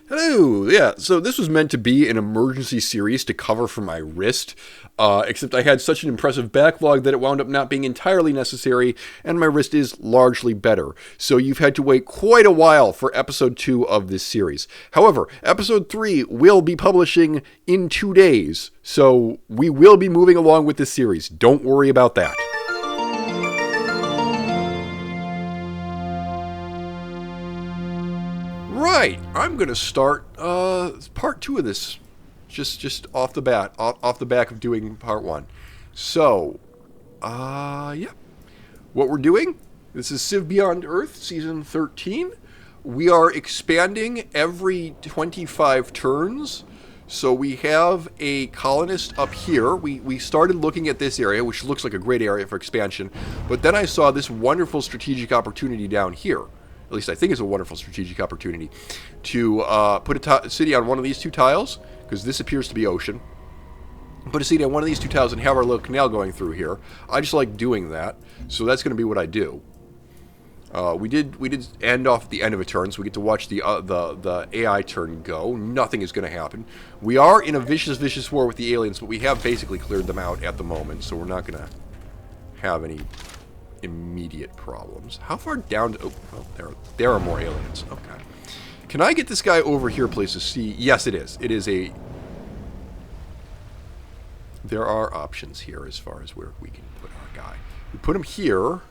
Hello, yeah, so this was meant to be an emergency series to cover for my wrist, except I had such an impressive backlog that it wound up not being entirely necessary, and my wrist is largely better. So you've had to wait quite a while for episode 2 of this series. However, episode 3 will be publishing in 2 days, so we will be moving along with this series. Don't worry about that. Right, I'm gonna start part 2 of this, just off the bat, off the back of doing part 1. So, yeah, what we're doing. This is Civ Beyond Earth, season 13. We are expanding every 25 turns. So we have a colonist up here. We started looking at this area, which looks like a great area for expansion. But then I saw this wonderful strategic opportunity down here. At least I think it's a wonderful strategic opportunity to put a city on one of these two tiles, because this appears to be ocean. Put a city on one of these two tiles and have our little canal going through here. I just like doing that, so that's going to be what I do. We did end off at the end of a turn, so we get to watch the AI turn go. Nothing is going to happen. We are in a vicious war with the aliens, but we have basically cleared them out at the moment, so we're not going to have any immediate problems. How far down? Oh, well, there are more aliens. Okay. Can I get this guy over here, please, to see? Yes, it is. It is a... There are options here as far as where we can put our guy. We put him here.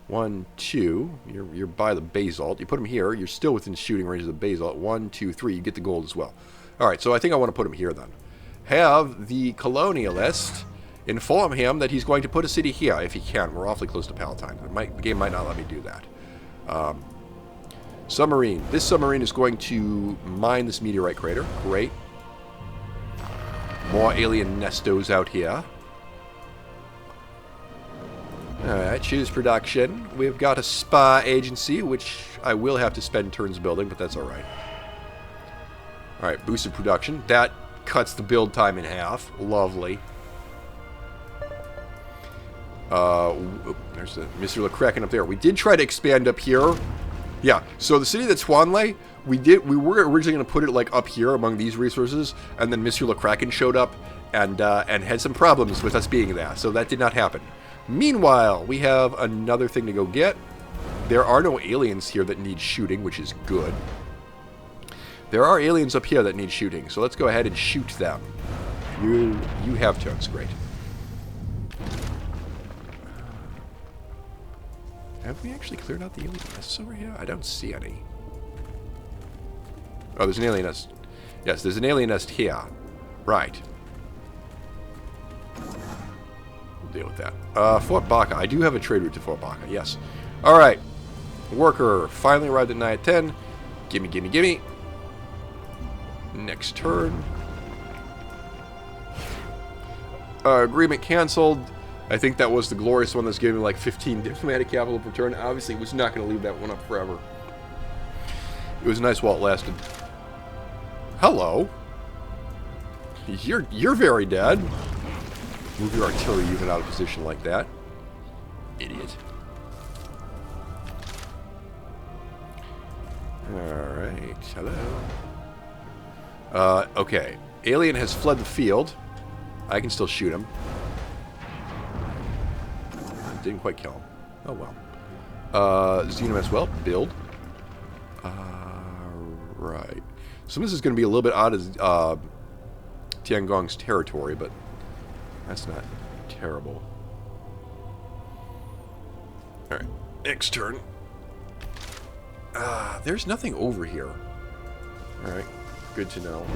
1, 2. You're by the basalt. You put him here. You're still within shooting range of the basalt. 1, 2, 3. You get the gold as well. All right. So I think I want to put him here then. Have the colonialist inform him that he's going to put a city here if he can. We're awfully close to Palatine. The game might not let me do that. Submarine. This submarine is going to mine this meteorite crater. Great. More alien nestos out here. Alright, choose production. We've got a spy agency, which I will have to spend turns building, but that's alright. Alright, boosted production. That cuts the build time in half. Lovely. There's the Mr. LeCracken up there. We did try to expand up here. Yeah, so the city that's Swanley, we were originally going to put it like up here among these resources, and then Mr. LeCracken showed up and had some problems with us being there, so that did not happen. Meanwhile, we have another thing to go get. There are no aliens here that need shooting, which is good. There are aliens up here that need shooting, so let's go ahead and shoot them. You have turns, great. Have we actually cleared out the alien nests over here? I don't see any. Oh, there's an alien nest. Yes, there's an alien nest here. Right. We'll deal with that. Fort Baca. I do have a trade route to Fort Baca, yes. Alright. Worker finally arrived at 9 at 10. Gimme, gimme, gimme. Next turn. Agreement canceled. I think that was the glorious one that's giving like 15 diplomatic capital per turn. Obviously, it was not going to leave that one up forever. It was nice while it lasted. Hello. You're very dead. Move your artillery even out of position like that. Idiot. Alright. Hello. Okay. Alien has fled the field. I can still shoot him. Didn't quite kill him. Oh well. Xenom as well. Build. Right. So this is going to be a little bit out of Tiangong's territory, but that's not terrible. Alright. Next turn. There's nothing over here. Alright. Good to know.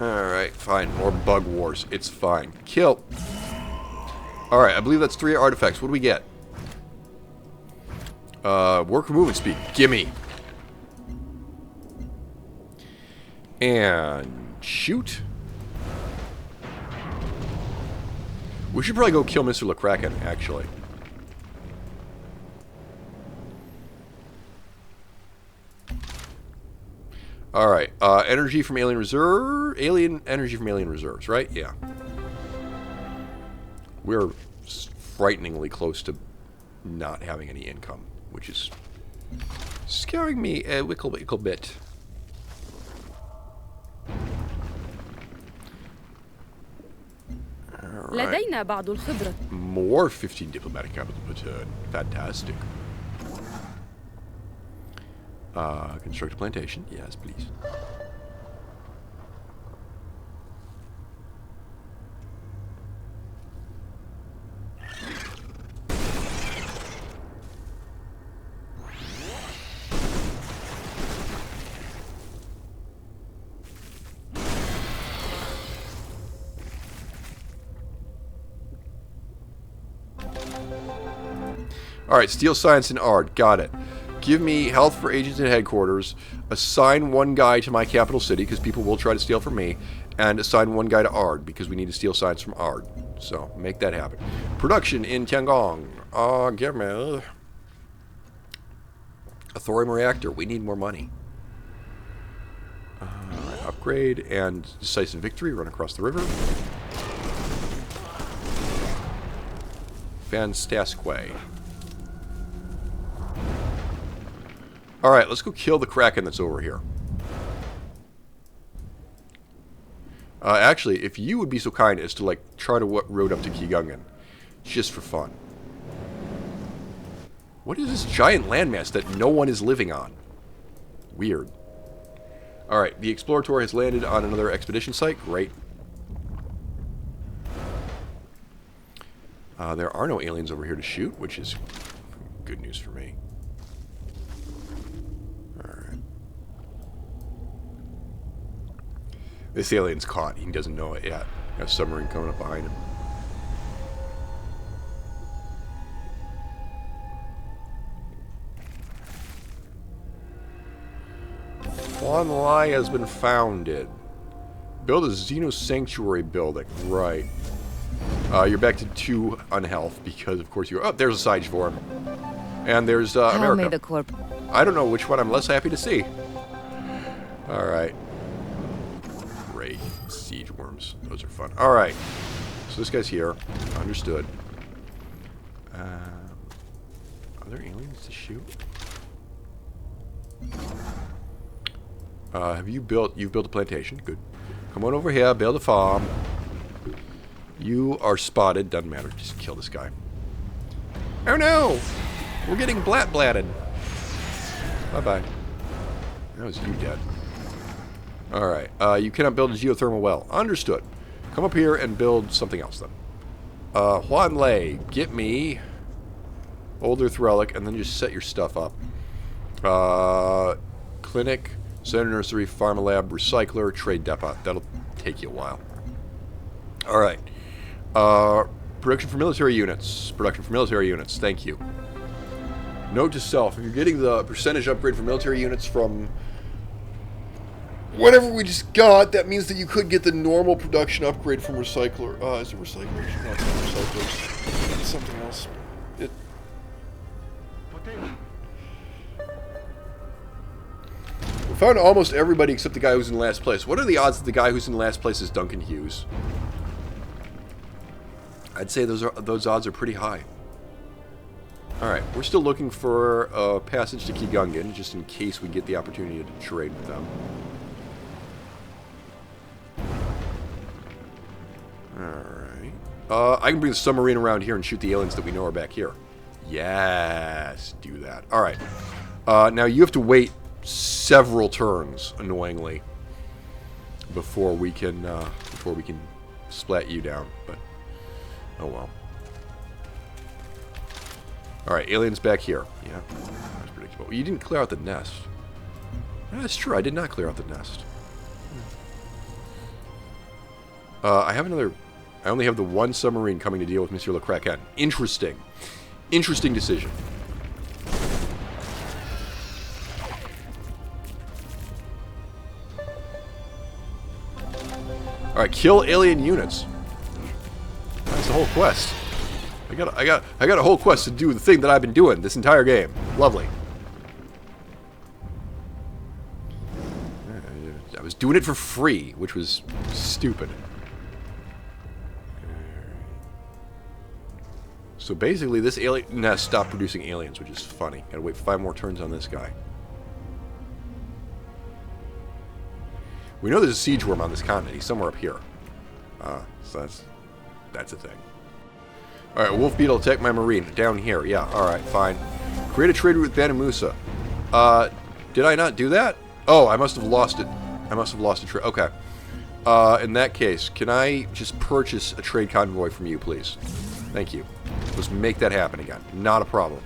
Alright, fine. More bug wars. It's fine. Kill. Alright, I believe that's 3 artifacts. What do we get? Worker movement speed. Gimme. And shoot. We should probably go kill Mr. LeKraken, actually. Alright, energy from alien reserve... Alien energy from alien reserves, right? Yeah. We're frighteningly close to not having any income, which is scaring me a wickle bit. لدينا بعض الخبرة. More 15 diplomatic capital per turn. Fantastic. Construct a plantation. Yes, please. Alright, Steel Science and Art. Got it. Give me health for agents at headquarters. Assign one guy to my capital city, because people will try to steal from me. And assign one guy to Ard, because we need to steal science from Ard. So, make that happen. Production in Tiangong. Give me a thorium reactor. We need more money. Upgrade and decisive victory. Run across the river. Fantastic. Alright, let's go kill the Kraken that's over here. Actually, if you would be so kind as to, like, try to road up to Kigungan. Just for fun. What is this giant landmass that no one is living on? Weird. Alright, the Explorator has landed on another expedition site. Great. There are no aliens over here to shoot, which is good news for me. This alien's caught. He doesn't know it yet. Got a submarine coming up behind him. Huan Lai has been founded. Build a Xeno Sanctuary building. Right. You're back to 2 unhealth because, of course, you're... Oh, there's a Sage form. And there's America. The corp. I don't know which one I'm less happy to see. Alright. Great. Siege worms. Those are fun. Alright. So this guy's here. Understood. Are there aliens to shoot? You've built a plantation. Good. Come on over here. Build a farm. You are spotted. Doesn't matter. Just kill this guy. Oh no! We're getting blatted. Bye-bye. That was you dead. Alright. You cannot build a geothermal well. Understood. Come up here and build something else then. Huan Lei, get me Old Earth Relic, and then just set your stuff up. Clinic, Center Nursery, Pharma Lab, Recycler, Trade Depot. That'll take you a while. Alright. Production for military units. Production for military units. Thank you. Note to self, if you're getting the percentage upgrade for military units from whatever we just got, that means that you could get the normal production upgrade from Recycler. Is it Recycler? No, it's not Recycler. It's something else. We found almost everybody except the guy who's in last place. What are the odds that the guy who's in last place is Duncan Hughes? I'd say those odds are pretty high. Alright, we're still looking for a passage to Kigungan, just in case we get the opportunity to trade with them. Alright. I can bring the submarine around here and shoot the aliens that we know are back here. Yes, do that. Alright. Now you have to wait several turns, annoyingly, before we can splat you down, but oh well. Alright, aliens back here. Yeah, that's predictable. Well, you didn't clear out the nest. That's true, I did not clear out the nest. I only have the one submarine coming to deal with Monsieur LeKraken. Interesting. Interesting decision. Alright, kill alien units. That's the whole quest. I got a whole quest to do the thing that I've been doing this entire game. Lovely. I was doing it for free, which was stupid. So basically, this alien nest stopped producing aliens, which is funny. Gotta wait 5 more turns on this guy. We know there's a siege worm on this continent. He's somewhere up here. So that's a thing. Alright, Wolf Beetle, attack my marine. Down here. Yeah, alright, fine. Create a trade route with Banu Musa. Did I not do that? Oh, I must have lost it. I must have lost a trade. Okay. In that case, can I just purchase a trade convoy from you, please? Thank you. Let's make that happen again. Not a problem.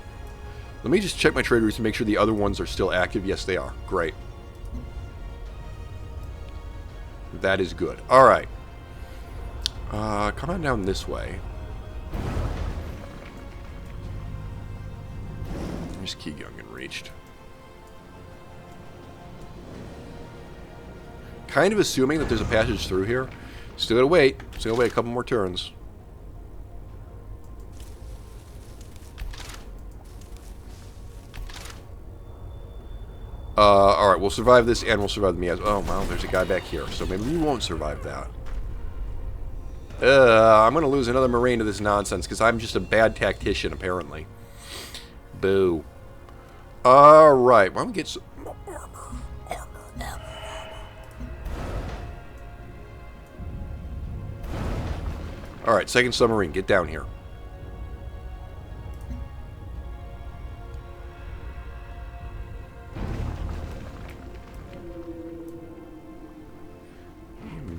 Let me just check my trade routes and make sure the other ones are still active. Yes, they are. Great. That is good. Alright. Come on down this way. There's Keegungan reached. Kind of assuming that there's a passage through here. Still gotta wait. Still gotta wait a couple more turns. Alright, we'll survive this and we'll survive the Mias. Oh, well, there's a guy back here, so maybe we won't survive that. I'm gonna lose another Marine to this nonsense, because I'm just a bad tactician, apparently. Boo. Alright, why don't we get some armor. Alright, second submarine, get down here.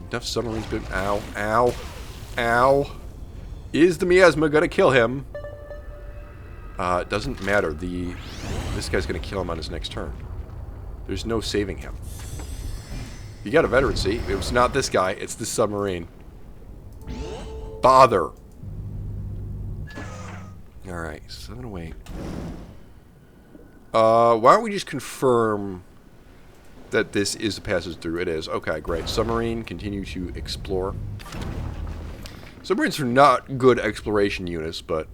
Enough submarines been... Ow, ow, ow. Is the miasma gonna kill him? It doesn't matter. This guy's gonna kill him on his next turn. There's no saving him. You got a veteran, see? It was not this guy, it's the submarine. Bother. Alright, so I'm gonna wait. Why don't we just confirm that this is a passage through? It is. Okay, great. Submarine, continue to explore. Submarines are not good exploration units, but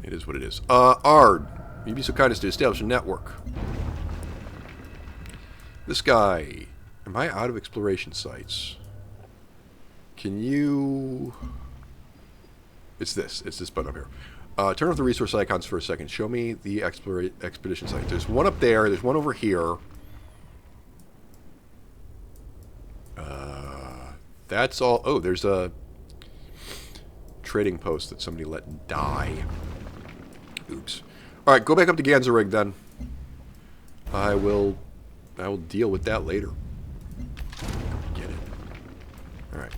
it is what it is. Ard, you'd be so kind as to establish a network. This guy, am I out of exploration sites? Can you... It's this button up here. Turn off the resource icons for a second. Show me the expedition site. There's one up there, there's one over here. That's all. Oh, there's a trading post that somebody let die. Oops. Alright, go back up to Ganzarig then. I will deal with that later. Get it. Alright.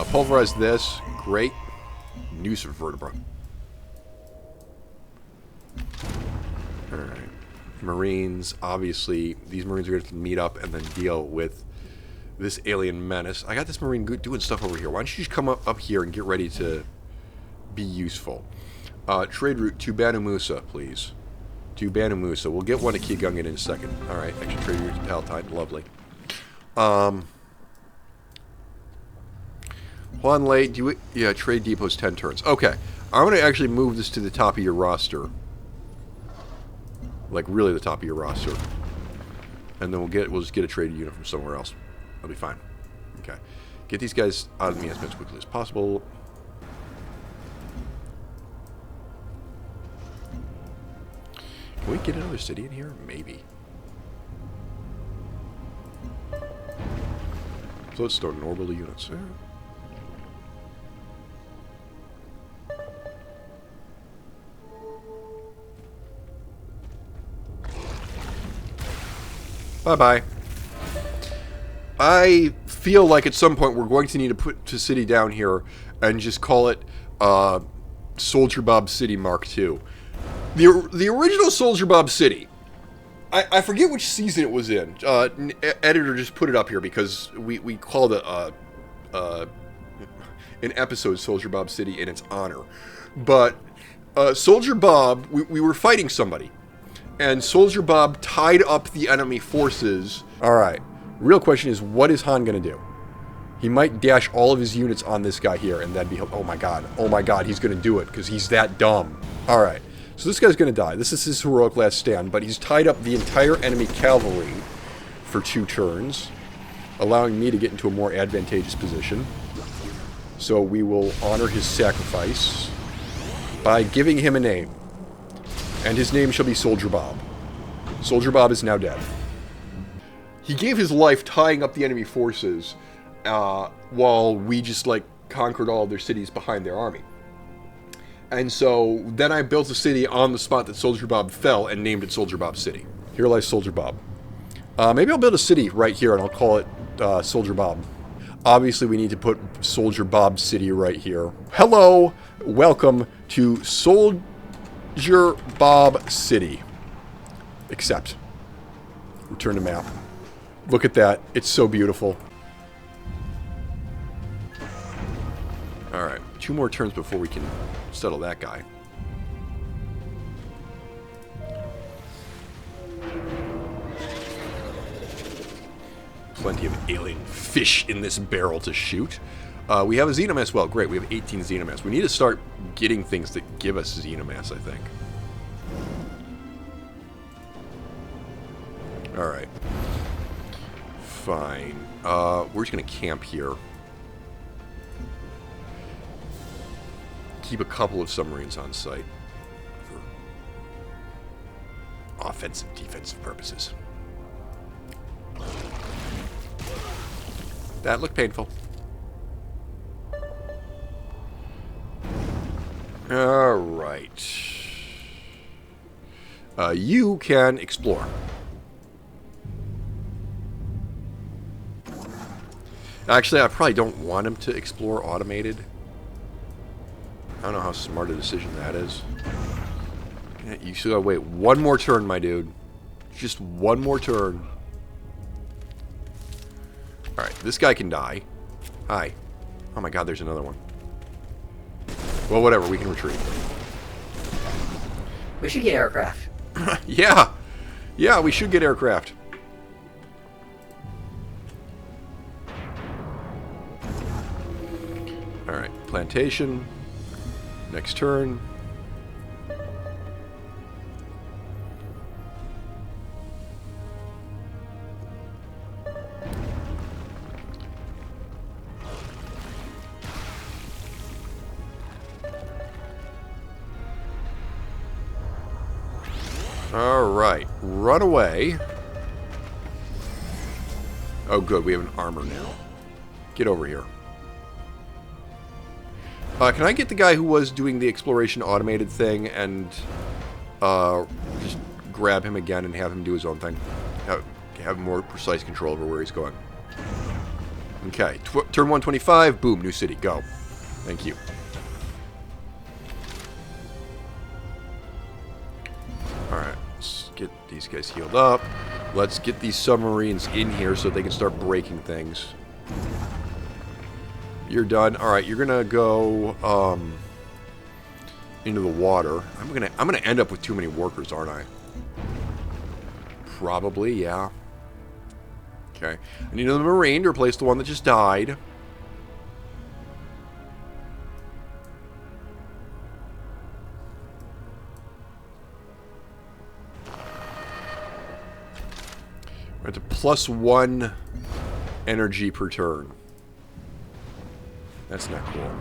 Pulverize this. Great. Noose vertebra. Alright. Marines, obviously, these Marines are going to meet up and then deal with this alien menace. I got this Marine doing stuff over here. Why don't you just come up here and get ready to be useful? Trade route to Banu Musa, please. To Banu Musa. We'll get one to Keegungan in a second. Alright, extra trade route to Palatine. Lovely. Juan Lay, yeah, trade depots 10 turns. Okay. I'm going to actually move this to the top of your roster. Like, really the top of your roster. And then we'll just get a trade unit from somewhere else. That'll be fine. Okay. Get these guys out of the miasma as quickly as possible. Can we get another city in here? Maybe. So let's start orbital units. Bye-bye. I feel like at some point we're going to need to put a city down here and just call it Soldier Bob City Mark II. The original Soldier Bob City, I forget which season it was in. Editor just put it up here because we called it an episode Soldier Bob City in its honor. But Soldier Bob, we were fighting somebody. And Soldier Bob tied up the enemy forces. Alright. Real question is, what is Han going to do? He might dash all of his units on this guy here, and that'd be... Oh my god, he's going to do it, because he's that dumb. Alright, so this guy's going to die. This is his heroic last stand, but he's tied up the entire enemy cavalry for 2 turns, allowing me to get into a more advantageous position. So we will honor his sacrifice by giving him a name. And his name shall be Soldier Bob. Soldier Bob is now dead. He gave his life tying up the enemy forces while we just, like, conquered all of their cities behind their army. And so then I built a city on the spot that Soldier Bob fell and named it Soldier Bob City. Here lies Soldier Bob. Maybe I'll build a city right here and I'll call it Soldier Bob. Obviously, we need to put Soldier Bob City right here. Hello, welcome to Soldier Bob City. Accept. Return to map. Look at that. It's so beautiful. Alright, 2 more turns before we can settle that guy. Plenty of alien fish in this barrel to shoot. We have a Xenomass. Well, great. We have 18 Xenomass. We need to start getting things that give us Xenomass, I think. Alright. Fine. We're just going to camp here. Keep a couple of submarines on site for offensive, defensive purposes. That looked painful. Alright. You can explore. Actually, I probably don't want him to explore automated. I don't know how smart a decision that is. You still gotta wait 1 more turn, my dude. Just 1 more turn. Alright, this guy can die. Hi. Oh my god, there's another one. Well, whatever, we can retreat. We should get aircraft. Yeah! Yeah, we should get aircraft. Alright, plantation. Next turn. Alright, run away. Oh good, we have an armor now. Get over here. Can I get the guy who was doing the exploration automated thing and just grab him again and have him do his own thing? Have more precise control over where he's going. Okay, turn 125, boom, new city, go. Thank you. Alright, let's get these guys healed up. Let's get these submarines in here so they can start breaking things. You're done. Alright, you're gonna go into the water. I'm gonna end up with too many workers, aren't I? Probably, yeah. Okay. I need another Marine to replace the one that just died. We're at the +1 energy per turn. That's not cool.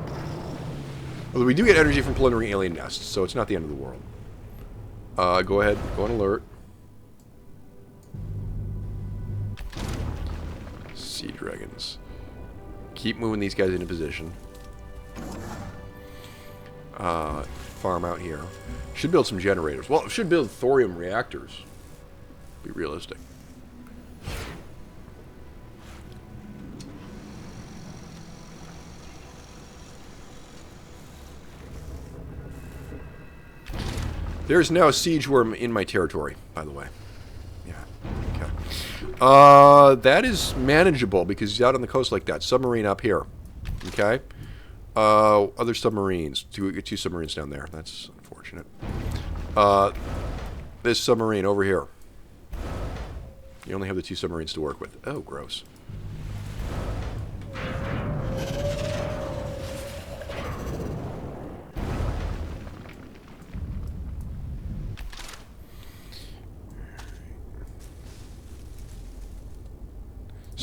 Although we do get energy from plundering alien nests, so it's not the end of the world. Go ahead, go on alert. Sea dragons. Keep moving these guys into position. Farm out here. Should build some generators. Well, should build thorium reactors. Be realistic. There's now a siege worm in my territory, by the way. Yeah. Okay. That is manageable because he's out on the coast like that. Submarine up here. Okay. Other submarines. Two submarines down there. That's unfortunate. This submarine over here. You only have the 2 submarines to work with. Oh, gross.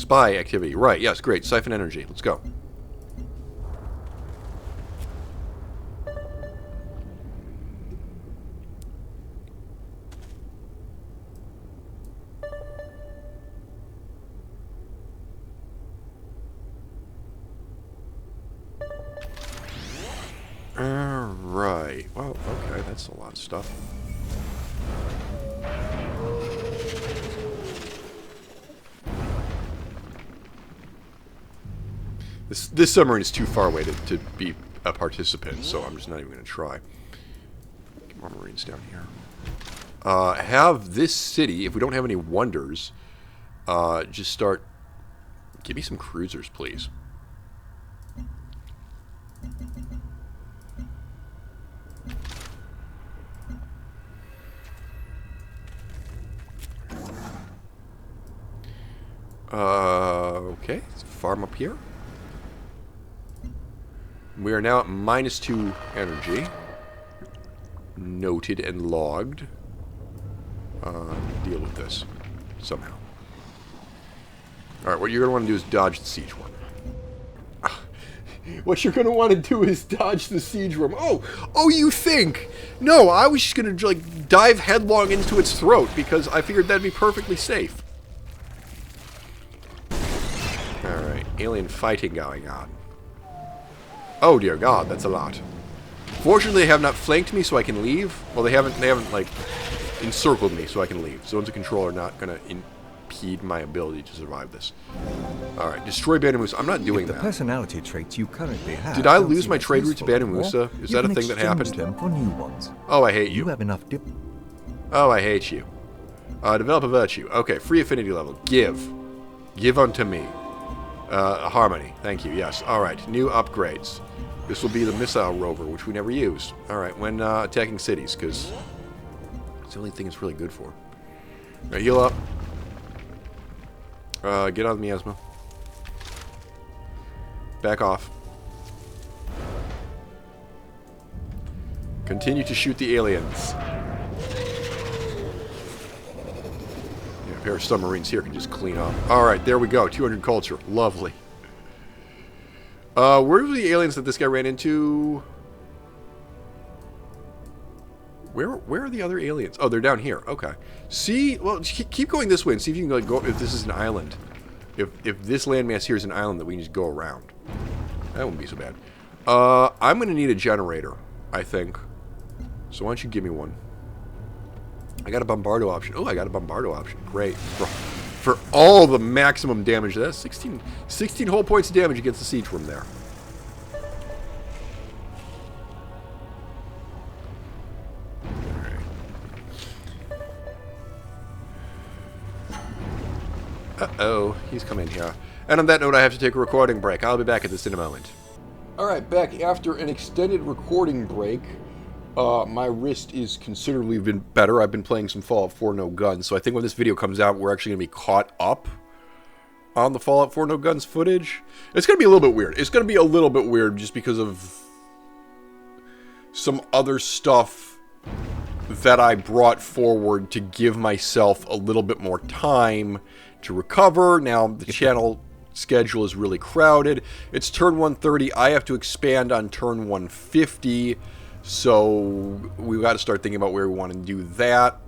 Spy activity. Right, yes, great. Siphon energy. Let's go. Alright. Well, okay, that's a lot of stuff. This submarine is too far away to be a participant, so I'm just not even going to try. Get more Marines down here. Have this city, if we don't have any wonders, just start... Give me some cruisers, please. Okay, let's farm up here. We are now at -2 energy. Noted and logged. Deal with this somehow. Alright, what you're going to want to do is dodge the siege worm. What you're going to want to do is dodge the siege worm. Oh, you think? No, I was just going to like dive headlong into its throat because I figured that'd be perfectly safe. Alright, alien fighting going on. Oh dear God, that's a lot. Fortunately, they have not flanked me, so I can leave. Well, they haven't like encircled me, so I can leave. Zones of control are not going to impede my ability to survive this. All right, destroy Bandamusa. I'm not doing the that. personality traits you currently have. Did I lose my trade route to Bandamusa? Is that a thing that happened? Them for new ones. Oh, I hate you. You have enough Oh, I hate you. Develop a virtue. Okay, free affinity level. Give unto me. Harmony. Thank you. Yes. All right. New upgrades. This will be the missile rover, which we never used. All right. When attacking cities, because it's the only thing it's really good for. All right, heal up. Get on the miasma. Back off. Continue to shoot the aliens. Yeah, a pair of submarines here can just clean up. Alright, there we go. 200 culture. Lovely. Where are the aliens that this guy ran into? Where are the other aliens? Oh, they're down here. Okay. See, well, keep going this way and see if you can like, go. If this is an island, if this landmass here is an island that we can just go around, that wouldn't be so bad. I'm gonna need a generator, I think. So why don't you give me one? I got a bombardo option. Oh, I got a bombardo option. Great. For all the maximum damage. That's 16 whole points of damage against the siege worm there. Uh-oh, he's come in here. And on that note, I have to take a recording break. I'll be back at this in a moment. Alright, back after an extended recording break. My wrist is considerably been better. I've been playing some Fallout 4 No Guns, so I think when this video comes out, we're actually going to be caught up on the Fallout 4 No Guns footage. It's going to be a little bit weird. It's going to be a little bit weird just because of some other stuff that I brought forward to give myself a little bit more time to recover. Now, the channel schedule is really crowded. It's turn 130. I have to expand on turn 150. So we've got to start thinking about where we want to do that.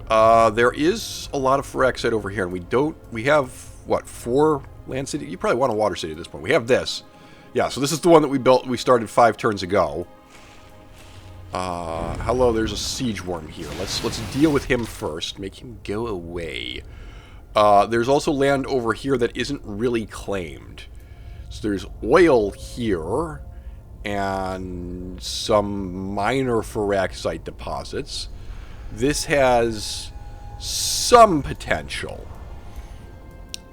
There is a lot of Phyrexite over here, and we have, what, 4 land city? You probably want a water city at this point. We have this. Yeah, so this is the one that we started 5 turns ago. Hello, there's a siege worm here. Let's deal with him first. Make him go away. There's also land over here that isn't really claimed. So there's oil here and some minor Phyrexite deposits. This has some potential.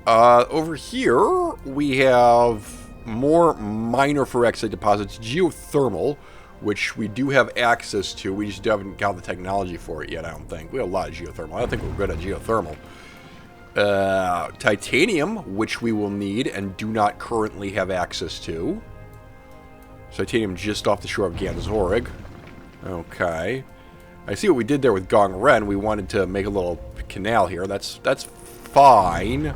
Over here, we have more minor Phyrexite deposits, geothermal, which we do have access to. We just haven't got the technology for it yet, I don't think. We have a lot of geothermal. I don't think we're good at geothermal. Titanium, which we will need and do not currently have access to. Titanium just off the shore of Ganzorig. Okay. I see what we did there with Gong Ren. We wanted to make a little canal here. That's fine.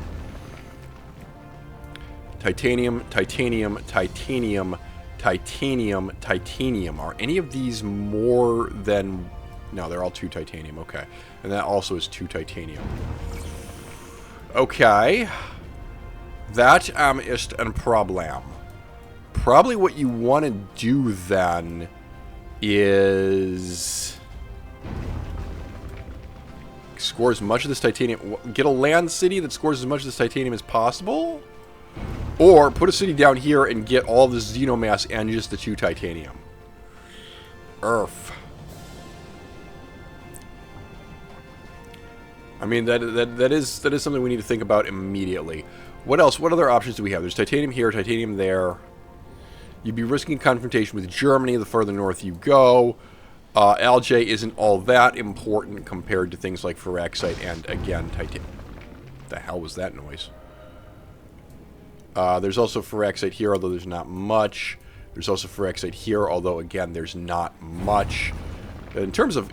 Titanium, titanium, titanium, titanium, titanium. Are any of these more than... No, they're all 2 titanium. Okay. And that also is 2 titanium. Okay. That ist ein Problem. Probably what you want to do then is... score as much of this titanium... Get a land city that scores as much of this titanium as possible? Or put a city down here and get all the xenomass and just the 2 titanium. I mean, that is something we need to think about immediately. What else? What other options do we have? There's titanium here, titanium there. You'd be risking confrontation with Germany the further north you go. Algae isn't all that important compared to things like Phyrexite and, again, titanium. What the hell was that noise? There's also Phyrexite here, although there's not much. There's also Phyrexite here, although, again, there's not much. In terms of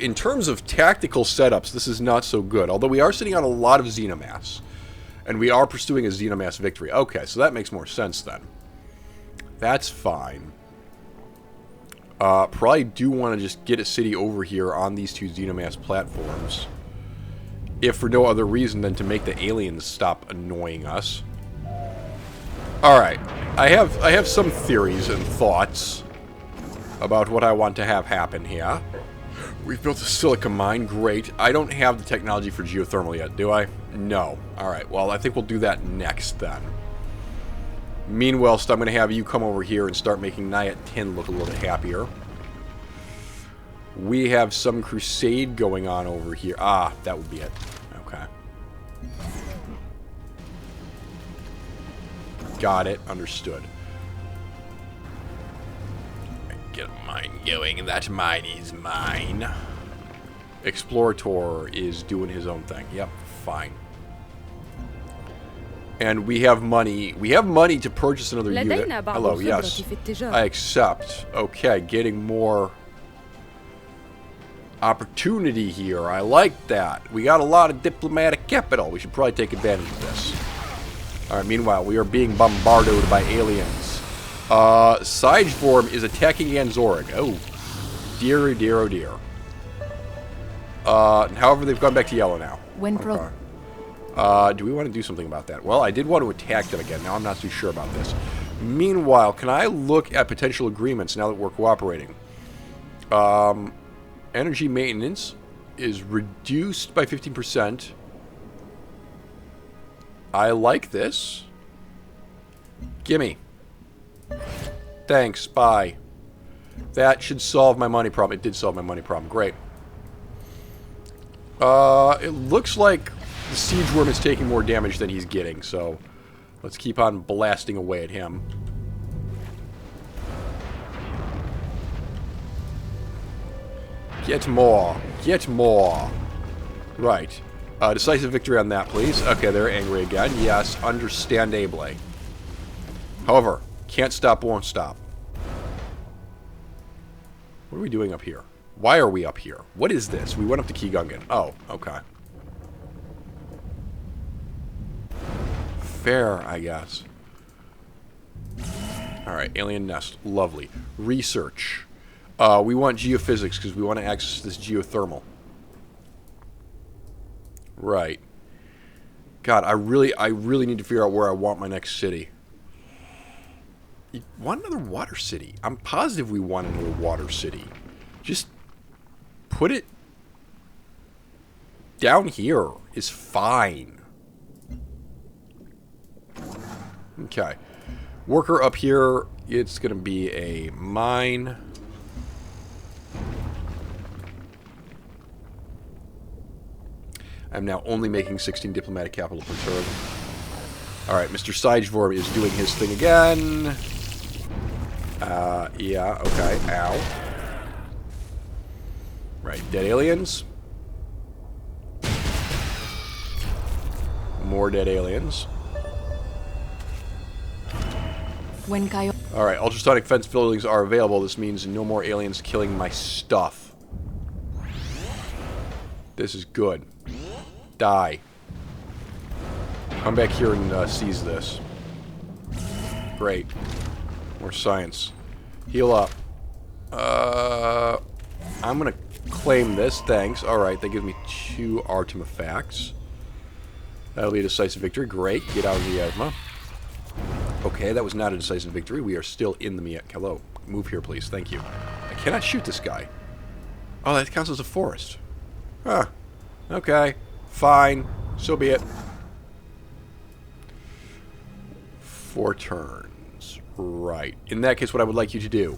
tactical setups, this is not so good. Although we are sitting on a lot of Xenomass. And we are pursuing a Xenomass victory. Okay, so that makes more sense then. That's fine. Probably do want to just get a city over here on these 2 Xenomass platforms. If for no other reason than to make the aliens stop annoying us. Alright. I have some theories and thoughts about what I want to have happen here. We've built a silica mine. Great. I don't have the technology for geothermal yet, do I? No. Alright, well, I think we'll do that next, then. Meanwhile, I'm going to have you come over here and start making Nayat 10 look a little happier. We have some crusade going on over here. Ah, that would be it. Okay. Got it. Understood. Get a mine going. That mine is mine. Explorator is doing his own thing. Yep, fine. And we have money. We have money to purchase another unit. Hello, yes. I accept. Okay, getting more opportunity here. I like that. We got a lot of diplomatic capital. We should probably take advantage of this. Alright, meanwhile, we are being bombarded by aliens. Sigevorm is attacking Anzorig. Oh. Dear, oh dear, oh dear. However, they've gone back to yellow now. Do we want to do something about that? Well, I did want to attack them again. Now I'm not too sure about this. Meanwhile, can I look at potential agreements now that we're cooperating? Energy maintenance is reduced by 15%. I like this. Gimme. Thanks. Bye. That should solve my money problem. It did solve my money problem. Great. It looks like the siege worm is taking more damage than he's getting, so let's keep on blasting away at him. Get more. Get more. Right. Decisive victory on that, please. Okay, they're angry again. Yes, understandably. However, can't stop, won't stop. What are we doing up here? Why are we up here? What is this? We went up to Keegungan. Oh, okay. Fair, I guess. Alright, alien nest. Lovely. Research. We want geophysics because we want to access this geothermal. Right. God, I really need to figure out where I want my next city. You want another water city? I'm positive we want another water city. Just put it down here is fine. Okay. Worker up here, it's going to be a mine. I'm now only making 16 diplomatic capital per turn. Alright, Mr. Sigevorm is doing his thing again. Yeah, okay. Ow. Right, dead aliens. More dead aliens. Alright, ultrasonic fence buildings are available. This means no more aliens killing my stuff. This is good. Die. Come back here and seize this. Great. More science. Heal up. I'm gonna claim this. Thanks. Alright, that gives me 2 artifacts. That'll be a decisive victory. Great. Get out of the Miasma. Okay, that was not a decisive victory. We are still in the Miasma. Hello. Move here, please. Thank you. I cannot shoot this guy. Oh, that counts as a forest. Huh. Okay. Fine. So be it. 4 turns. Right. In that case, what I would like you to do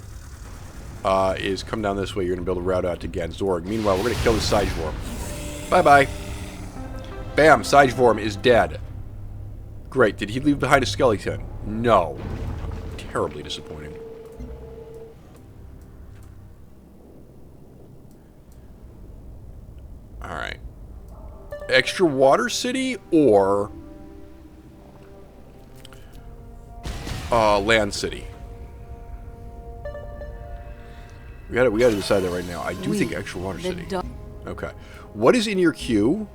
is come down this way. You're going to build a route out to Ganzorg. Meanwhile, we're going to kill the Sigevorm. Bye-bye. Bam! Sigevorm is dead. Great. Did he leave behind a skeleton? No. Terribly disappointing. Alright. Extra Water City or Land City? We gotta decide that right now. I do think Extra Water City. Okay. What is in your queue?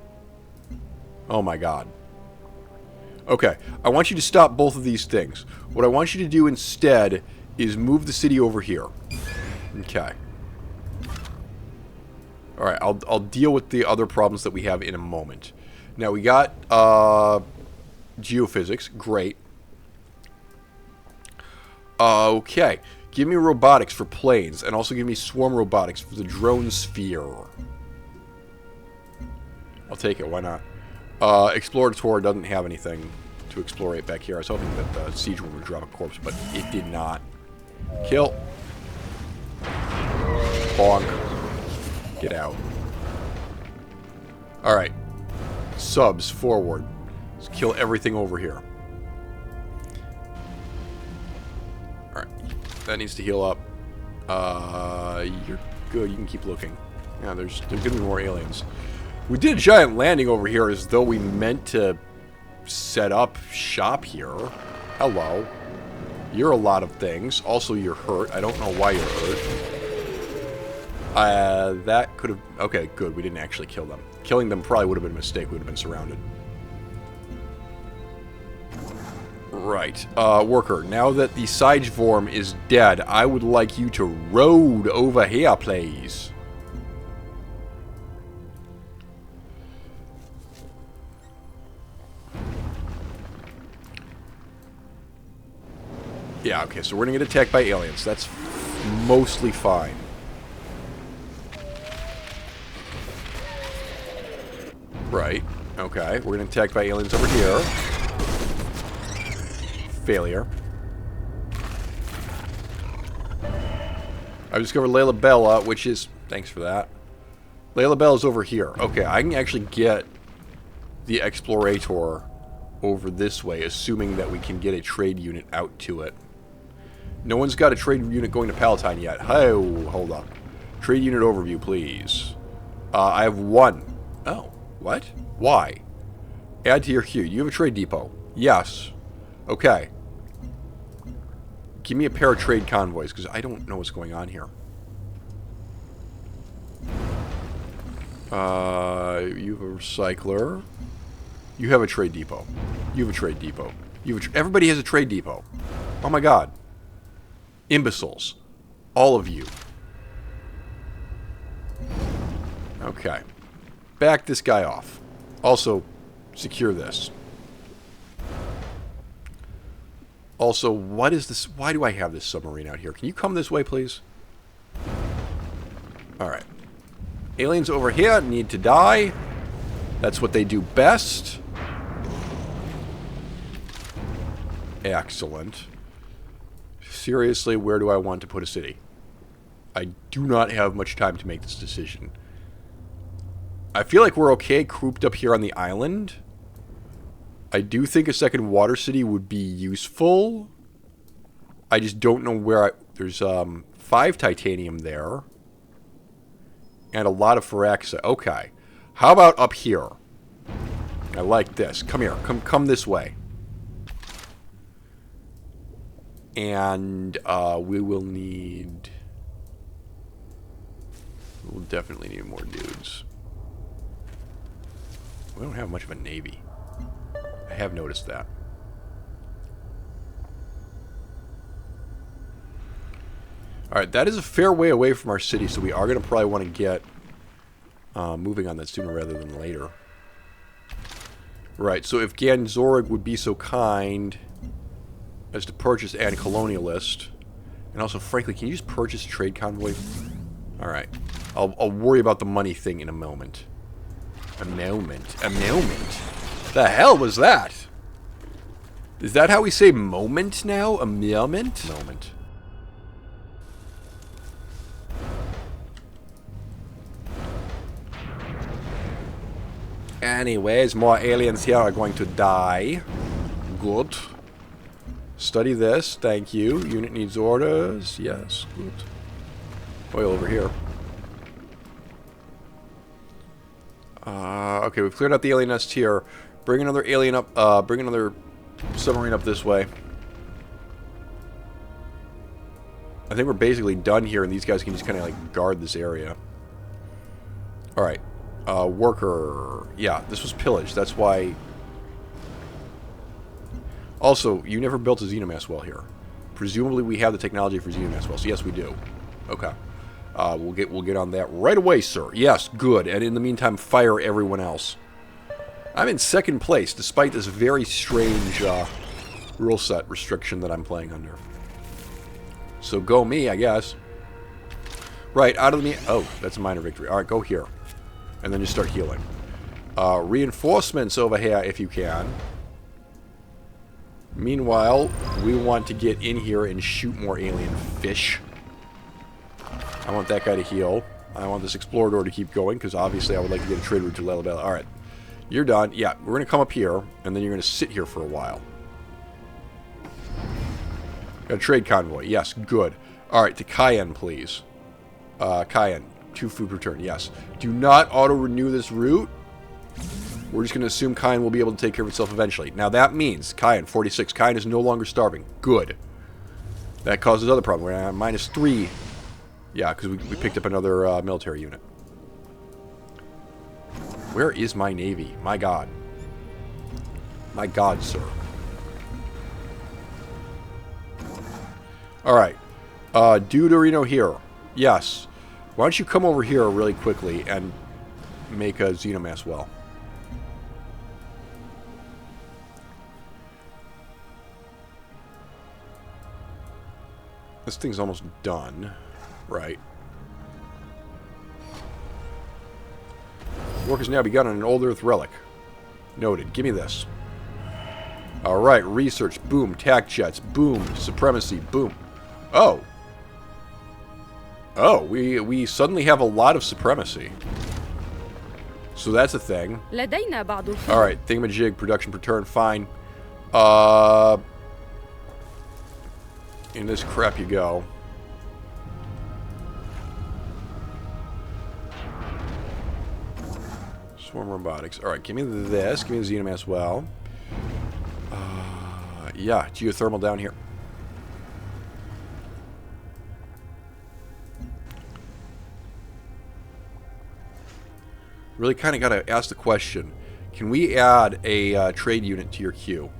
Oh my god. Okay. I want you to stop both of these things. What I want you to do instead is move the city over here. Okay. Alright, I'll deal with the other problems that we have in a moment. Now, we got geophysics. Great. Okay. Give me robotics for planes, and also give me swarm robotics for the drone sphere. I'll take it, why not? Explorator doesn't have anything to explorate back here. I was hoping that the siege would drop a corpse, but it did not. Kill. Bonk. Get out. Alright. Subs, forward. Let's kill everything over here. Alright. That needs to heal up. You're good. You can keep looking. Yeah, there's going to be more aliens. We did a giant landing over here as though we meant to set up shop here. Hello. You're a lot of things. Also, you're hurt. I don't know why you're hurt. That could have... Okay, good. We didn't actually kill them. Killing them probably would have been a mistake. We would have been surrounded. Right. Worker, now that the Sigevorm is dead, I would like you to road over here, please. Yeah, okay, so we're gonna get attacked by aliens. That's mostly fine. Right. Okay, we're gonna attack by aliens over here. Failure. I've discovered Layla Bella, which is... Thanks for that. Layla Bella's over here. Okay, I can actually get the Explorator over this way, assuming that we can get a trade unit out to it. No one's got a trade unit going to Palatine yet. Oh, hold up. Trade unit overview, please. I have 1. Oh, what? Why? Add to your queue. You have a trade depot. Yes. Okay. Give me a pair of trade convoys, because I don't know what's going on here. You have a recycler. You have a trade depot. You have a trade depot. Everybody has a trade depot. Oh my god. Imbeciles. All of you. Okay. Back this guy off. Also, secure this. Also, what is this? Why do I have this submarine out here? Can you come this way, please? Alright. Aliens over here need to die. That's what they do best. Excellent. Seriously, where do I want to put a city? I do not have much time to make this decision. I feel like we're okay cooped up here on the island. I do think a second water city would be useful. I just don't know where there's 5 titanium there. And a lot of Phyrexia. Okay. How about up here? I like this. Come here. Come this way. And we will need... We'll definitely need more dudes. We don't have much of a navy. I have noticed that. Alright, that is a fair way away from our city, so we are going to probably want to get moving on that sooner rather than later. Right, so if Ganzorig would be so kind as to purchase Ad Colonialist, and also, frankly, can you just purchase a trade convoy? Alright, I'll worry about the money thing in a moment. A moment. A moment? The hell was that? Is that how we say moment now? A moment? Moment. Anyways, more aliens here are going to die. Good. Study this. Thank you. Unit needs orders. Yes. Good. Oil over here. Okay, we've cleared out the alien nest here. Bring another alien up. Bring another submarine up this way. I think we're basically done here, and these guys can just kind of like guard this area. Alright. Worker. Yeah, this was pillaged. That's why. Also, you never built a Xenomass well here. Presumably, we have the technology for Xenomass well. So yes, we do. Okay. We'll get on that right away, sir. Yes, good. And in the meantime, fire everyone else. I'm in second place, despite this very strange rule set restriction that I'm playing under. So go me, I guess. Right, out of the... Oh, that's a minor victory. Alright, go here. And then just start healing. Reinforcements over here, if you can. Meanwhile, we want to get in here and shoot more alien fish. I want that guy to heal. I want this explorer to keep going, because obviously I would like to get a trade route to Lalabella. Alright. You're done. Yeah, we're going to come up here, and then you're going to sit here for a while. Got a trade convoy. Yes, good. Alright, to Cayenne, please. Cayenne. 2 food per turn. Yes. Do not auto-renew this route. We're just going to assume Cayenne will be able to take care of itself eventually. Now, that means Cayenne, 46. Cayenne is no longer starving. Good. That causes other problem. We're at -3. Yeah, because we picked up another military unit. Where is my navy? My god. My god, sir. Alright. Deuterino here. Yes. Why don't you come over here really quickly and make a Xenomass well. This thing's almost done. Right. Work has now begun on an old Earth relic. Noted. Give me this. Alright, research. Boom. Tac jets. Boom. Supremacy. Boom. Oh. Oh, we suddenly have a lot of supremacy. So that's a thing. لدينا بعض الخبرة. Alright, thingamajig, production per turn, fine. In this crap you go. Swarm robotics. Alright, give me this. Give me the Xenomass well. Yeah, geothermal down here. Really kind of got to ask the question. Can we add a trade unit to your queue?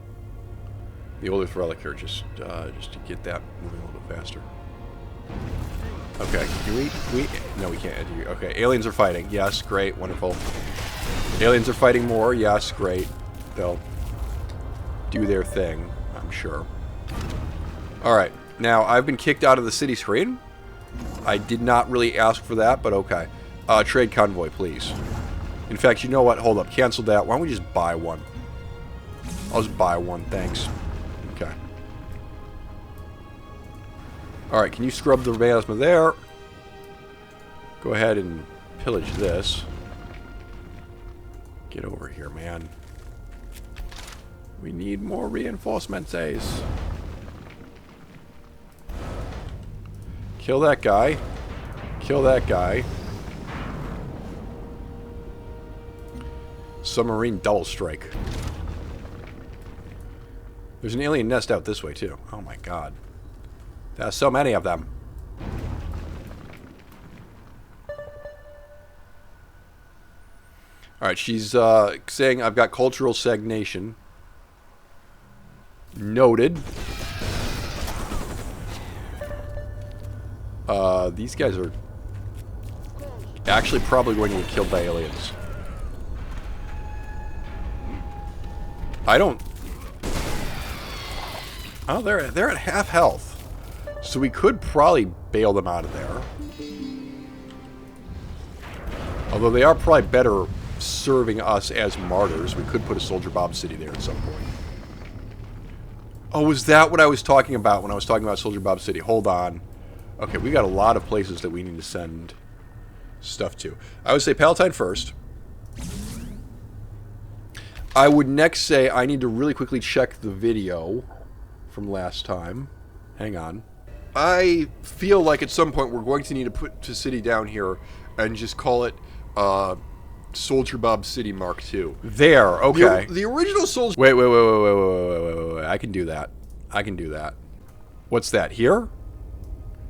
The Old Earth relic here, just to get that moving a little bit faster. Okay, can we... No, we can't add you. Okay, aliens are fighting. Yes, great, wonderful. Aliens are fighting more. Yes, great. They'll do their thing, I'm sure. Alright, now I've been kicked out of the city screen. I did not really ask for that, but okay. Trade convoy, please. In fact, you know what? Hold up. Cancel that. Why don't we just buy one? I'll just buy one. Thanks. Okay. Alright, can you scrub the miasma there? Go ahead and pillage this. Get over here, man. We need more reinforcements, Ace. Kill that guy. Kill that guy. Submarine double strike. There's an alien nest out this way, too. Oh my god. There's so many of them. Alright, she's saying I've got cultural stagnation. Noted. These guys are actually probably going to get killed by aliens. I don't... Oh, they're at half health. So we could probably bail them out of there. Although they are probably better serving us as martyrs. We could put a Soldier Bob City there at some point. Oh, was that what I was talking about when I was talking about Soldier Bob City? Hold on. Okay, we got a lot of places that we need to send stuff to. I would say Palatine first. I would next say I need to really quickly check the video from last time. Hang on. I feel like at some point we're going to need to put a city down here and just call it Soldier Bob City Mark II. There, okay. The original Soldier... Wait. I can do that. I can do that. What's that, here?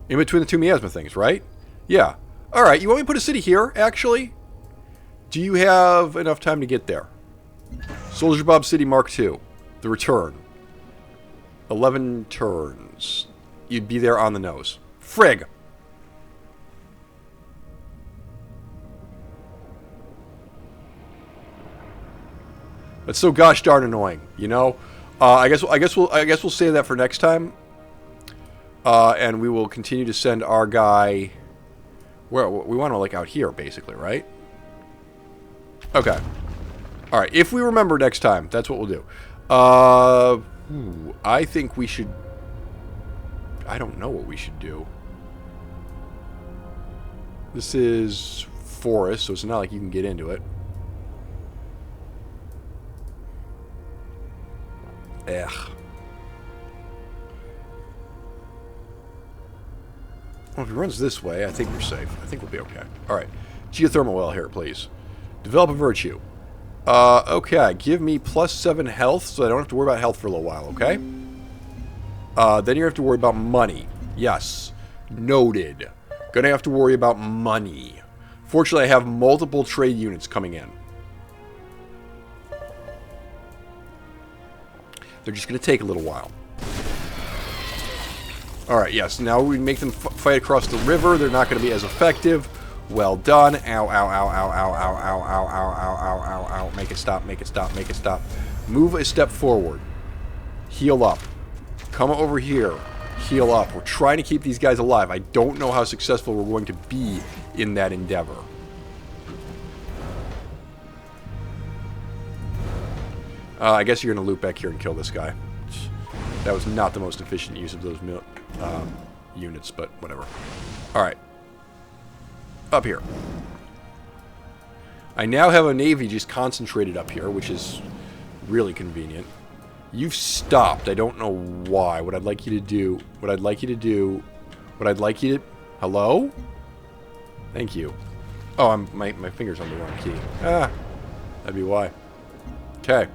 In between the two miasma things, right? Yeah. Alright, you want me to put a city here, actually? Do you have enough time to get there? Soldier Bob City Mark II. The return. 11 turns. You'd be there on the nose. Frig! That's so gosh darn annoying, you know? I guess we'll save that for next time. And we will continue to send our guy... Where we want to, like, out here, basically, right? Okay. Alright, if we remember next time, that's what we'll do. I think we should... I don't know what we should do. This is forest, so it's not like you can get into it. Ugh. Well, if he runs this way, I think we're safe. I think we'll be okay. Alright. Geothermal well here, please. Develop a virtue. Okay. Give me +7 health, so I don't have to worry about health for a little while, okay? Then you have to worry about money. Yes. Noted. Gonna have to worry about money. Fortunately, I have multiple trade units coming in. They're just gonna take a little while. Alright, yes. Now we make them fight across the river. They're not going to be as effective. Well done. Ow, ow, ow, ow, ow, ow, ow, ow, ow, ow, ow, ow, ow. Make it stop, make it stop, make it stop. Move a step forward. Heal up. Come over here. Heal up. We're trying to keep these guys alive. I don't know how successful we're going to be in that endeavor. I guess you're going to loop back here and kill this guy. That was not the most efficient use of those units, but whatever. Alright. Up here. I now have a navy just concentrated up here, which is really convenient. You've stopped. I don't know why. What I'd like you to do... Hello? Thank you. Oh, my finger's on the wrong key. Ah. That'd be why. Okay.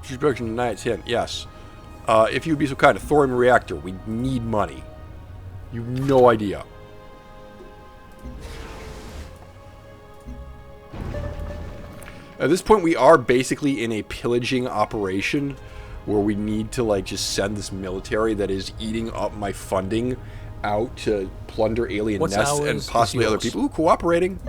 Production tonight at 10. Yes. If you would be so kind, a thorium reactor. We need money. You've no idea. At this point, we are basically in a pillaging operation where we need to, like, just send this military that is eating up my funding out to plunder alien nests and possibly other people. Ooh, cooperating.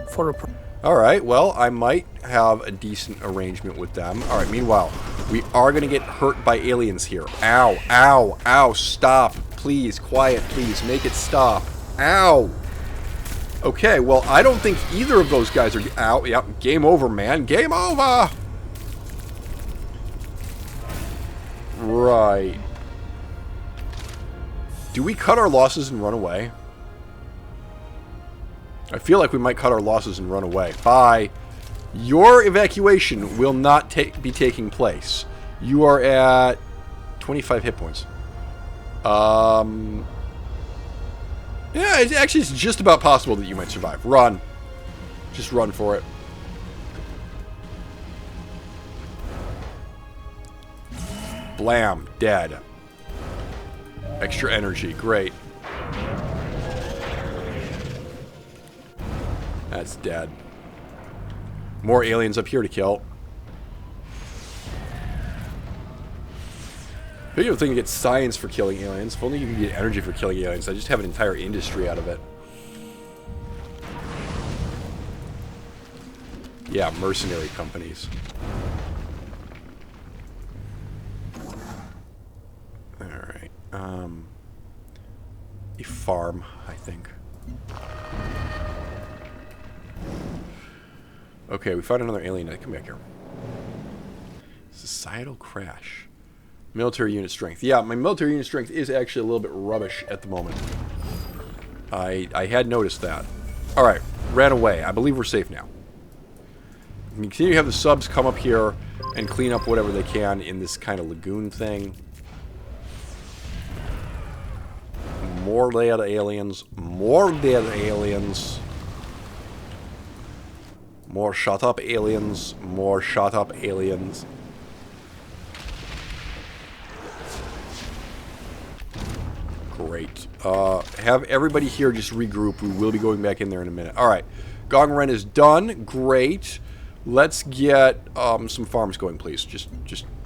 Alright, well, I might have a decent arrangement with them. Alright, meanwhile, we are going to get hurt by aliens here. Ow, ow, ow, stop. Please, quiet, please. Make it stop. Ow. Okay, well, I don't think either of those guys are... Ow, yep, game over, man. Game over! Right. Do we cut our losses and run away? I feel like we might cut our losses and run away. Bye. Your evacuation will not be taking place. You are at 25 hit points. Yeah, it's just about possible that you might survive. Run. Just run for it. Blam. Dead. Extra energy. Great. That's dead. More aliens up here to kill. You don't think you get science for killing aliens. If only you could get energy for killing aliens. I just have an entire industry out of it. Yeah, mercenary companies. Alright. A farm, I think. Okay, we found another alien. Come back here. Societal crash. Military unit strength. Yeah, my military unit strength is actually a little bit rubbish at the moment. I had noticed that. Alright, ran away. I believe we're safe now. We can continue to have the subs come up here and clean up whatever they can in this kind of lagoon thing. More dead aliens. More dead aliens. More shot up aliens. More shot up aliens. Great. Have everybody here just regroup. We will be going back in there in a minute. Alright. Gongren is done. Great. Let's get some farms going, please. Just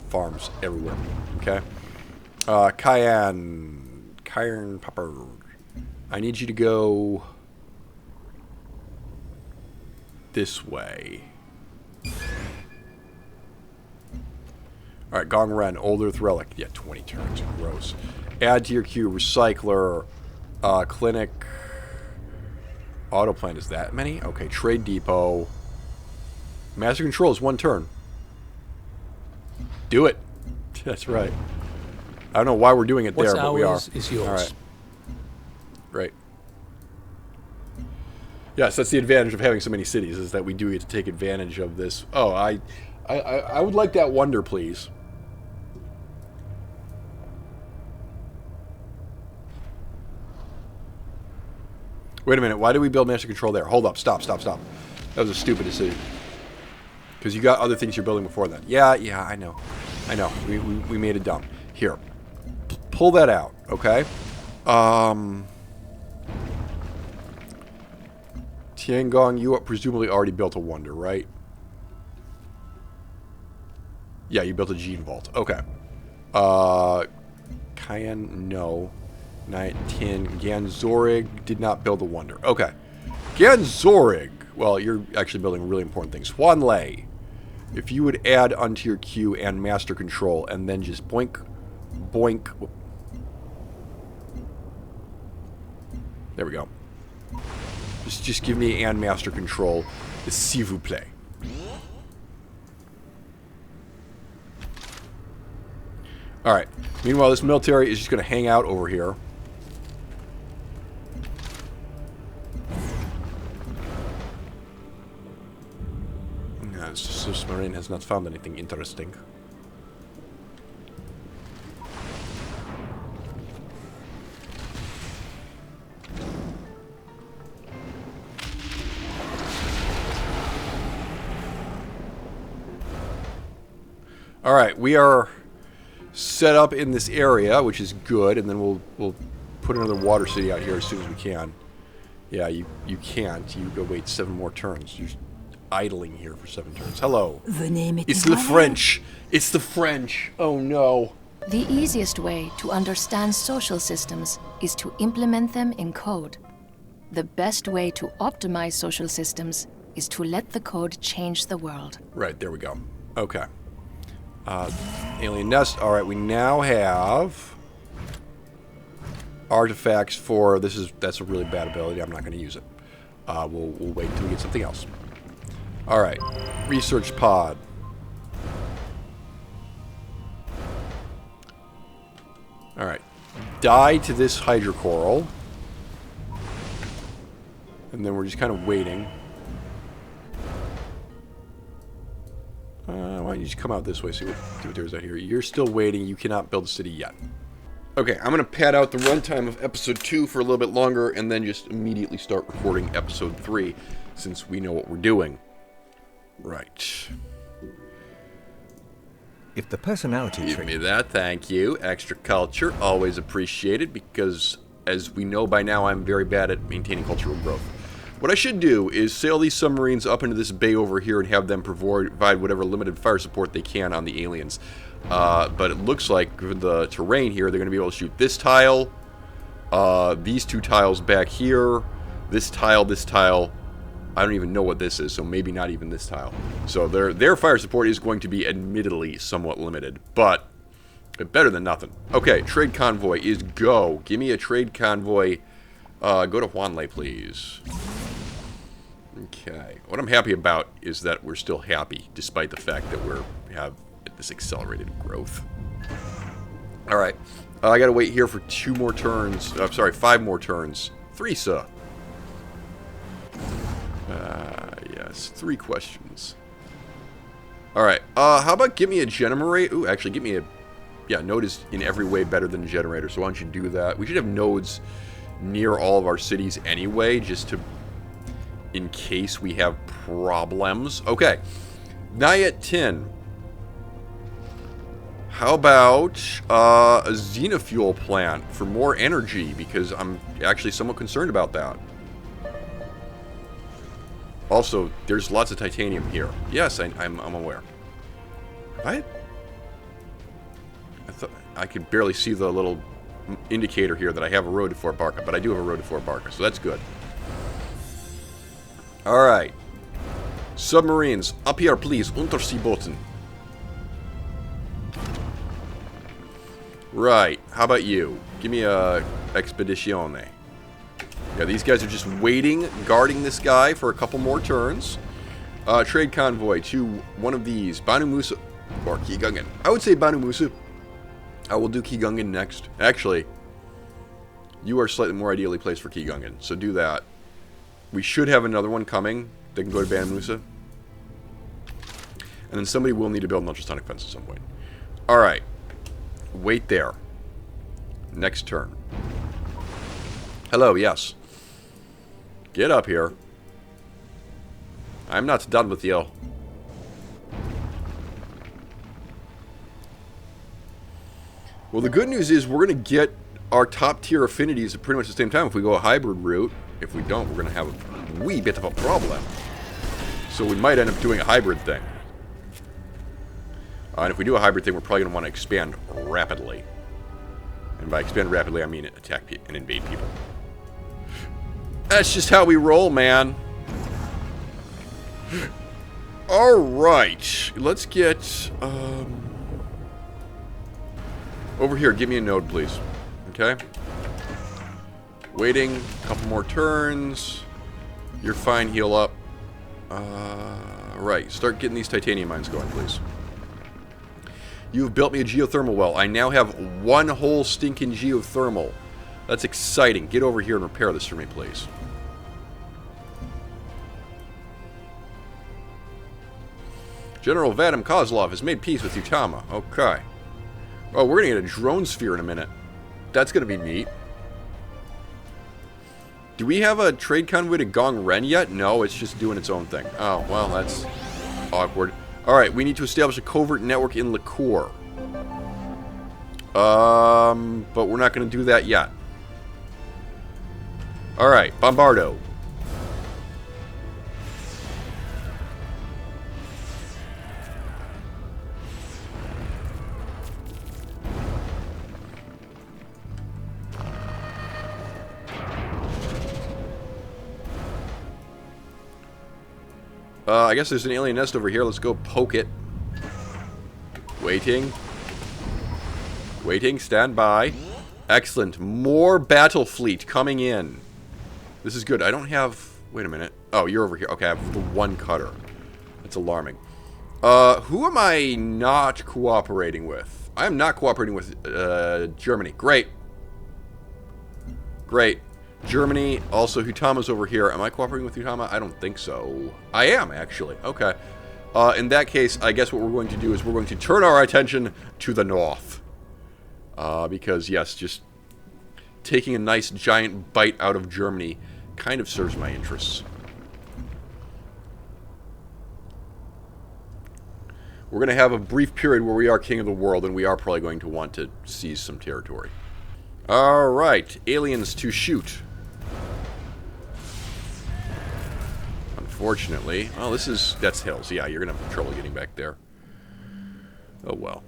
farms everywhere. Okay? Cayenne Popper. I need you to go this way. Alright, Gongren, Old Earth Relic. Yeah, 20 turns. Gross. Add to your queue. Recycler. Clinic. Auto plant is that many? Okay, Trade Depot. Master Control is 1 turn. Do it. That's right. I don't know why we're doing it there, but we are. What's ours is yours. Alright. Right. Yes, that's the advantage of having so many cities, is that we do get to take advantage of this. Oh, I would like that wonder, please. Wait a minute, why did we build Master Control there? Hold up, stop. That was a stupid decision. Because you got other things you're building before that. Yeah, I know. We made it dumb. Here. Pull that out, okay? Tiangong, you presumably already built a wonder, right? Yeah, you built a gene vault. Okay. Cayenne, no. 19. Ganzorig did not build a wonder. Okay. Ganzorig. Well, you're actually building really important things. Huanlei. If you would add onto your queue and Master Control, and then just boink, boink. There we go. Just give me and Master Control, s'il vous plaît. Alright. Meanwhile, this military is just going to hang out over here. No, this marine has not found anything interesting. Alright, we are set up in this area, which is good, and then we'll put another water city out here as soon as we can. Yeah, you can't. You go wait 7 more turns. You're idling here for 7 turns. Hello. It's the French. It's the French. Oh no. The easiest way to understand social systems is to implement them in code. The best way to optimize social systems is to let the code change the world. Right, there we go. Okay. Alien nest. Alright, we now have artifacts for that's a really bad ability. I'm not going to use it. We'll wait until we get something else. Alright. Research pod. Alright. Die to this hydrocoral. And then we're just kind of waiting. Why don't you just come out this way, see what there's out here. You're still waiting. You cannot build a city yet. Okay, I'm going to pad out the runtime of episode 2 for a little bit longer and then just immediately start recording episode 3 since we know what we're doing. Right. If the personality Give trait... me that, thank you. Extra culture, always appreciated because, as we know by now, I'm very bad at maintaining cultural growth. What I should do is sail these submarines up into this bay over here and have them provide whatever limited fire support they can on the aliens. But it looks like, given the terrain here, they're going to be able to shoot this tile, these two tiles back here, this tile, this tile. I don't even know what this is, so maybe not even this tile. So their fire support is going to be admittedly somewhat limited, but better than nothing. Okay, trade convoy is go. Give me a trade convoy. Go to Huanlei, please. Okay. What I'm happy about is that we're still happy, despite the fact that we have this accelerated growth. Alright. I gotta wait here for 2 more turns. I'm sorry, 5 more turns. 3, sir. Yes, 3 questions. Alright. How about give me a generator? Ooh, actually, give me a... Yeah, node is in every way better than a generator, so why don't you do that? We should have nodes near all of our cities anyway, just to... in case we have problems. Okay. Nayat 10. How about a xenofuel plant for more energy? Because I'm actually somewhat concerned about that. Also, there's lots of titanium here. Yes, I'm aware. I thought I could barely see the little indicator here that I have a road to Fort Barca, but I do have a road to Fort Barca, so that's good. Alright. Submarines, up here please, Unterseebooten. Right, how about you? Give me a Expedizione. Yeah, these guys are just waiting, guarding this guy for a couple more turns. Trade convoy to one of these, Banu Musa or Kigungan. I would say Banu Musa. I will do Kigungan next. Actually, you are slightly more ideally placed for Kigungan, so do that. We should have another one coming that can go to Banu Musa. And then somebody will need to build an ultrasonic fence at some point. Alright. Wait there. Next turn. Hello, yes. Get up here. I'm not done with you. Well, the good news is we're going to get our top tier affinities at pretty much the same time if we go a hybrid route. If we don't, we're going to have a wee bit of a problem. So we might end up doing a hybrid thing. And if we do a hybrid thing, we're probably going to want to expand rapidly. And by expand rapidly, I mean attack and invade people. That's just how we roll, man. Alright. Let's get... over here, give me a node, please. Okay? Waiting. A couple more turns. You're fine, heal up. Right. Start getting these titanium mines going, please. You've built me a geothermal well. I now have 1 whole stinking geothermal. That's exciting. Get over here and repair this for me, please. General Vadim Kozlov has made peace with Utama. Okay. Oh, we're going to get a drone sphere in a minute. That's going to be neat. Do we have a trade convoy to Gong Ren yet? No, it's just doing its own thing. Oh, well, that's awkward. Alright, we need to establish a covert network in Liqueur. But we're not going to do that yet. Alright, Bombardo. I guess there's an alien nest over here. Let's go poke it. Waiting. Waiting. Stand by. Excellent. More battle fleet coming in. This is good. I don't have... Wait a minute. Oh, you're over here. Okay, I have the 1 cutter. That's alarming. Who am I not cooperating with? I am not cooperating with Germany. Great. Great. Germany, also Hutama's over here. Am I cooperating with Hutama? I don't think so. I am, actually. Okay. In that case, I guess what we're going to do is we're going to turn our attention to the north. Because, yes, just taking a nice giant bite out of Germany kind of serves my interests. We're going to have a brief period where we are king of the world, and we are probably going to want to seize some territory. Alright, aliens to shoot. unfortunately. Well, that's hills. Yeah, you're going to have trouble getting back there. Oh, well.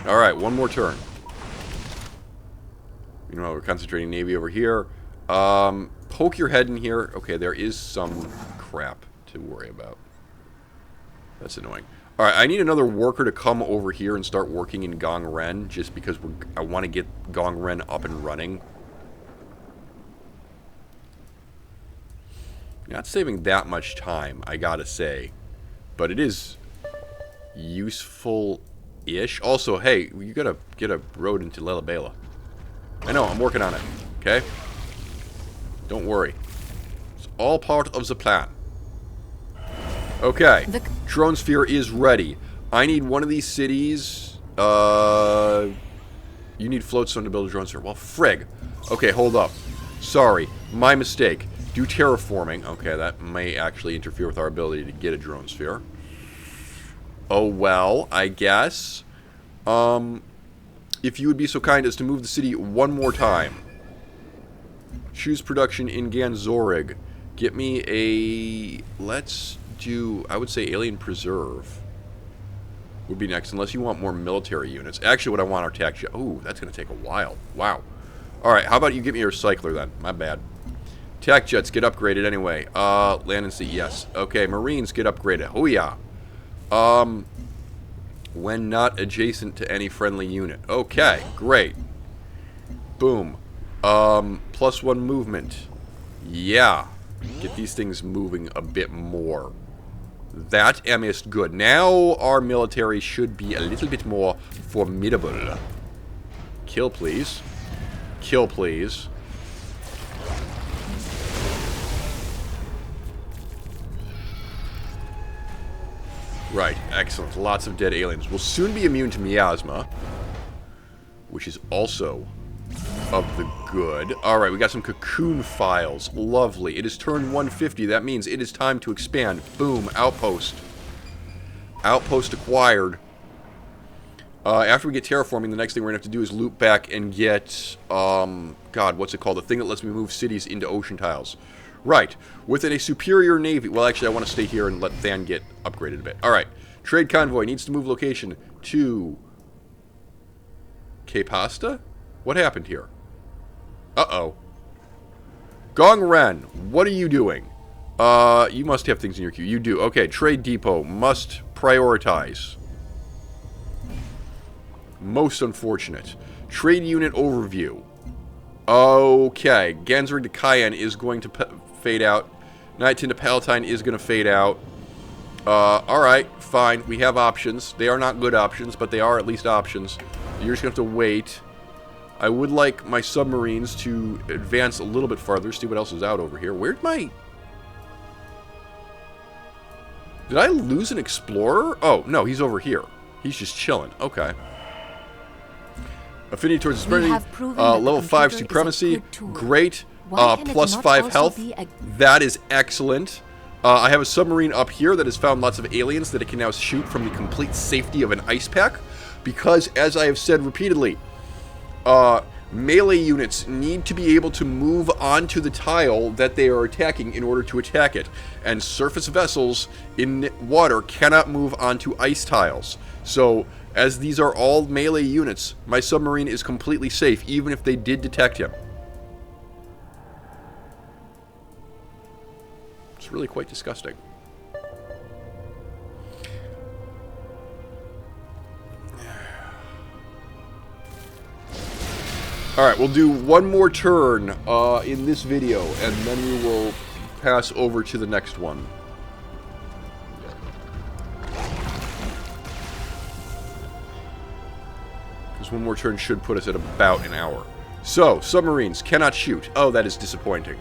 Alright, one more turn. You know, we're concentrating Navy over here. Poke your head in here. Okay, there is some crap to worry about. That's annoying. Alright, I need another worker to come over here and start working in Gong Ren, just because I want to get Gong Ren up and running. Not saving that much time, I gotta say. But it is useful-ish. Also, hey, you gotta get a road into Lalibela. I know, I'm working on it. Okay? Don't worry. It's all part of the plan. Okay. Drone sphere is ready. I need one of these cities. You need floatstone to build a drone sphere. Well, frig. Okay, hold up. Sorry. My mistake. Do terraforming. Okay, that may actually interfere with our ability to get a drone sphere. Oh, well, I guess. If you would be so kind as to move the city one more time. Choose production in Ganzorig. Get me a... Let's do... I would say Alien Preserve would be next, unless you want more military units. Actually, what I want are tac jet. Ooh, that's going to take a while. Wow. Alright, how about you get me your recycler then? My bad. Tac jets get upgraded anyway. Land and sea, yes. Okay, Marines get upgraded. Oh yeah. When not adjacent to any friendly unit. Okay, great. Boom. +1 movement. Yeah. Get these things moving a bit more. That is good. Now our military should be a little bit more formidable. Kill, please. Kill, please. Right, excellent. Lots of dead aliens. We'll soon be immune to miasma, which is also of the good. Alright, we got some cocoon files. Lovely. It is turn 150. That means it is time to expand. Boom, outpost. Outpost acquired. After we get terraforming, the next thing we're going to have to do is loop back and get, God, what's it called? The thing that lets me move cities into ocean tiles. Right. Within a superior navy... Well, actually, I want to stay here and let Than get upgraded a bit. Alright. Trade convoy needs to move location to... Cape Hasta? What happened here? Uh-oh. Gong Ren, what are you doing? You must have things in your queue. You do. Okay, trade depot must prioritize. Most unfortunate. Trade unit overview. Okay, Ganzorig to Cayenne is going to fade out. Nightin to Palatine is going to fade out. Alright, fine. We have options. They are not good options, but they are at least options. You're just going to have to wait. I would like my submarines to advance a little bit farther, see what else is out over here. Where'd my... Did I lose an explorer? Oh, no, he's over here. He's just chilling. Okay. Affinity towards disparity. Level 5 supremacy. Great. +5 health. That is excellent. I have a submarine up here that has found lots of aliens that it can now shoot from the complete safety of an ice pack. Because, as I have said repeatedly, melee units need to be able to move onto the tile that they are attacking in order to attack it. And surface vessels in water cannot move onto ice tiles. So, as these are all melee units, my submarine is completely safe, even if they did detect him. It's really quite disgusting. Alright, we'll do one more turn in this video, and then we will pass over to the next one. Because one more turn should put us at about an hour. So, submarines cannot shoot. Oh, that is disappointing.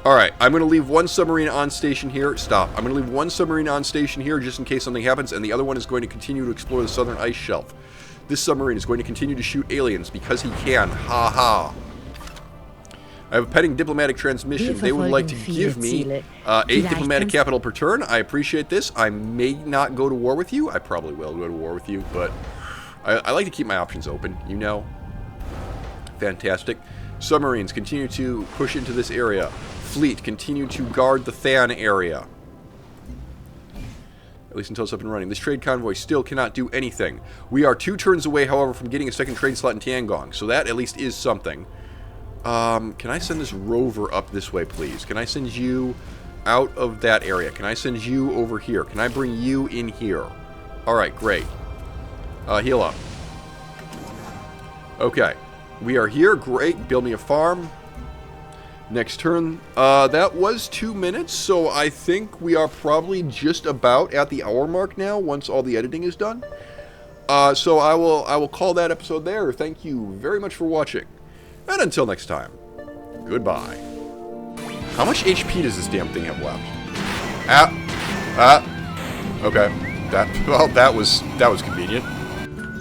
Alright, I'm going to leave one submarine on station here. Stop. I'm going to leave one submarine on station here just in case something happens, and the other one is going to continue to explore the southern ice shelf. This submarine is going to continue to shoot aliens because he can. Ha ha. I have a pending diplomatic transmission. They would like to give me 8 diplomatic capital per turn. I appreciate this. I may not go to war with you. I probably will go to war with you, but I like to keep my options open, you know. Fantastic. Submarines, continue to push into this area. Fleet, continue to guard the Than area. At least until it's up and running. This trade convoy still cannot do anything. We are 2 turns away, however, from getting a second trade slot in Tiangong. So that at least is something. Can I send this rover up this way, please? Can I send you out of that area? Can I send you over here? Can I bring you in here? Alright, great. Heal up. Okay. We are here. Great. Build me a farm. Next turn. That was 2 minutes, so I think we are probably just about at the hour mark now once all the editing is done. So I will call that episode there. Thank you very much for watching. And until next time, goodbye. How much HP does this damn thing have left? Okay. That was convenient.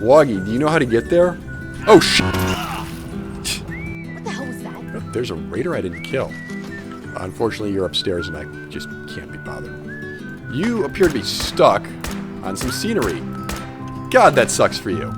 Woggy, do you know how to get there? Oh, shit. What the hell was that? There's a raider I didn't kill. Unfortunately, you're upstairs and I just can't be bothered. You appear to be stuck on some scenery. God, that sucks for you.